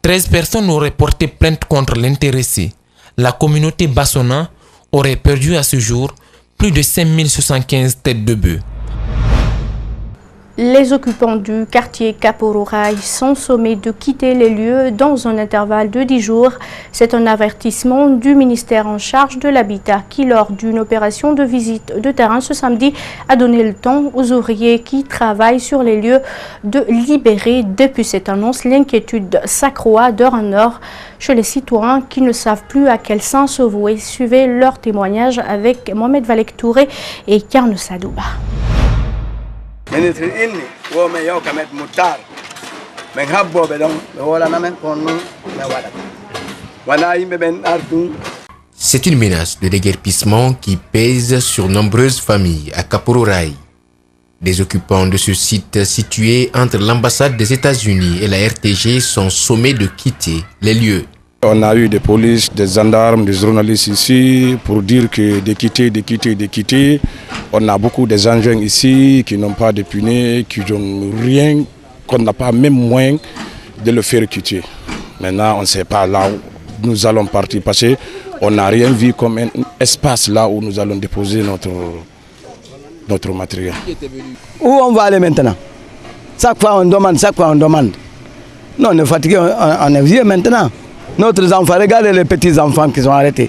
13 personnes auraient porté plainte contre l'intéressé. La communauté Bassona aurait perdu à ce jour plus de 5075 têtes de bœuf. Les occupants du quartier Kapororaï sont sommés de quitter les lieux dans un intervalle de 10 jours. C'est un avertissement du ministère en charge de l'habitat qui, lors d'une opération de visite de terrain ce samedi, a donné le temps aux ouvriers qui travaillent sur les lieux de libérer. Depuis cette annonce, l'inquiétude s'accroît d'heure en heure chez les citoyens qui ne savent plus à quel sens se vouer. Suivez leur témoignage avec Mohamed Valek Touré et Karne Sadouba. C'est une menace de déguerpissement qui pèse sur nombreuses familles à Kapororaï. Les occupants de ce site situé entre l'ambassade des États-Unis et la RTG sont sommés de quitter les lieux. On a eu des polices, des gendarmes, des journalistes ici pour dire que de quitter. On a beaucoup de engins ici qui n'ont pas de punais, qui n'ont rien, qu'on n'a pas même moyen de le faire quitter. Maintenant, on ne sait pas là où nous allons partir parce qu'on n'a rien vu comme un espace là où nous allons déposer notre matériel. Où on va aller maintenant? Chaque fois on demande. Non, on est fatigué, on est vieux maintenant. Notre enfants, regardez les petits enfants qui sont arrêtés.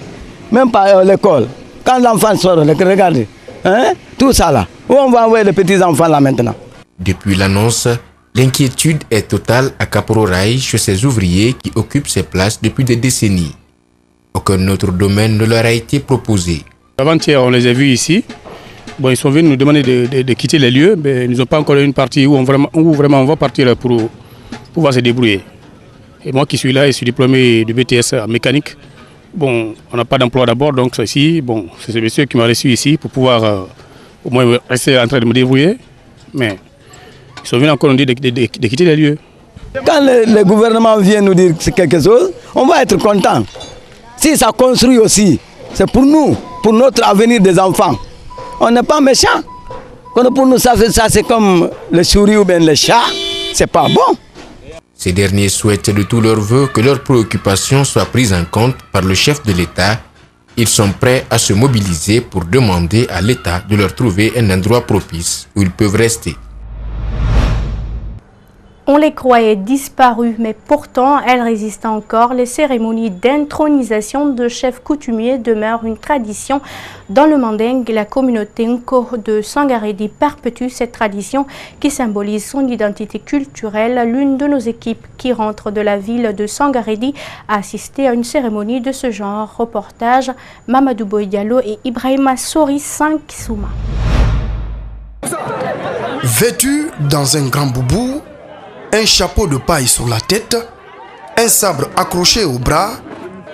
Même pas à l'école. Quand l'enfant sort, regardez. Hein? Tout ça là. Où on va envoyer les petits enfants là maintenant? Depuis l'annonce, l'inquiétude est totale à Kapororaï chez ces ouvriers qui occupent ces places depuis des décennies. Aucun autre domaine ne leur a été proposé. Avant-hier, on les a vus ici. Bon, ils sont venus nous demander de quitter les lieux, mais ils n'ont pas encore une partie où vraiment on va partir pour pouvoir se débrouiller. Et moi qui suis là, je suis diplômé de BTS en mécanique. Bon, on n'a pas d'emploi d'abord, donc ici, bon, c'est ce monsieur qui m'a reçu ici pour pouvoir au moins rester en train de me débrouiller. Mais ils sont venus encore nous dire de quitter les lieux. Quand le gouvernement vient nous dire quelque chose, on va être content. Si ça construit aussi, c'est pour nous, pour notre avenir des enfants. On n'est pas méchants. Pour nous, ça c'est comme les souris ou bien les chats. C'est pas bon. Ces derniers souhaitent de tout leur vœu que leurs préoccupations soient prises en compte par le chef de l'État. Ils sont prêts à se mobiliser pour demander à l'État de leur trouver un endroit propice où ils peuvent rester. On les croyait disparus, mais pourtant, elles résistent encore. Les cérémonies d'intronisation de chefs coutumiers demeurent une tradition. Dans le Mandingue, la communauté Nko de Sangaredi perpétue cette tradition qui symbolise son identité culturelle. L'une de nos équipes qui rentre de la ville de Sangaredi a assisté à une cérémonie de ce genre. Reportage Mamadou Boydialo et Ibrahima Sori Sankisouma. Vêtu dans un grand boubou, un chapeau de paille sur la tête, un sabre accroché au bras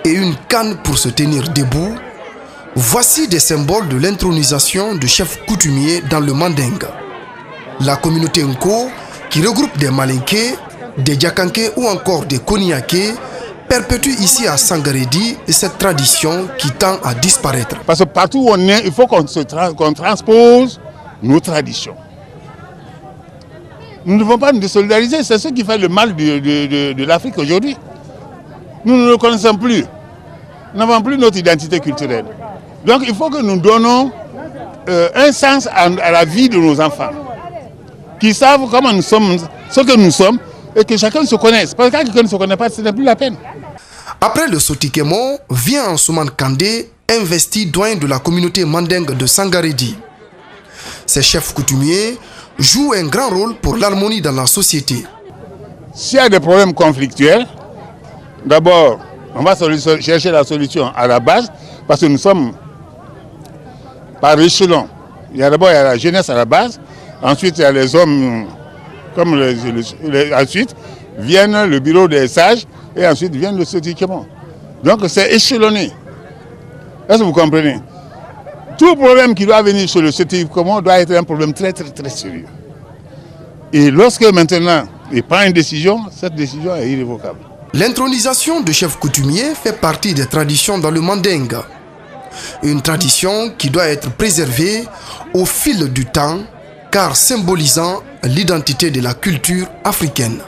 et une canne pour se tenir debout, voici des symboles de l'intronisation de chefs coutumiers dans le Mandingue. La communauté Nko, qui regroupe des Malinké, des Diakanké ou encore des Koniaké, perpétue ici à Sangaredi cette tradition qui tend à disparaître. Parce que partout où on est, il faut qu'on transpose nos traditions. Nous ne devons pas nous désolidariser, c'est ce qui fait le mal de l'Afrique aujourd'hui. Nous ne le connaissons plus. Nous n'avons plus notre identité culturelle. Donc il faut que nous donnons un sens à la vie de nos enfants, qui savent comment nous sommes, ce que nous sommes, et que chacun se connaisse. Parce que quand quelqu'un ne se connaît pas, ce n'est plus la peine. Après le Sotikemo, vient Ansoumane Kandé, investi doyen de la communauté mandingue de Sangaredi. Ces chefs coutumiers jouent un grand rôle pour l'harmonie dans la société. S'il y a des problèmes conflictuels, d'abord, on va chercher la solution à la base, parce que nous sommes par échelon. D'abord, il y a la jeunesse à la base, ensuite, il y a les hommes, ensuite viennent le bureau des sages, et ensuite vient le Sotikemo. Donc, c'est échelonné. Est-ce que vous comprenez? Tout problème qui doit venir sur le Sotikemo doit être un problème très, très, très sérieux. Et lorsque maintenant, il prend une décision, cette décision est irrévocable. L'intronisation de chefs coutumiers fait partie des traditions dans le Mandingue. Une tradition qui doit être préservée au fil du temps, car symbolisant l'identité de la culture africaine.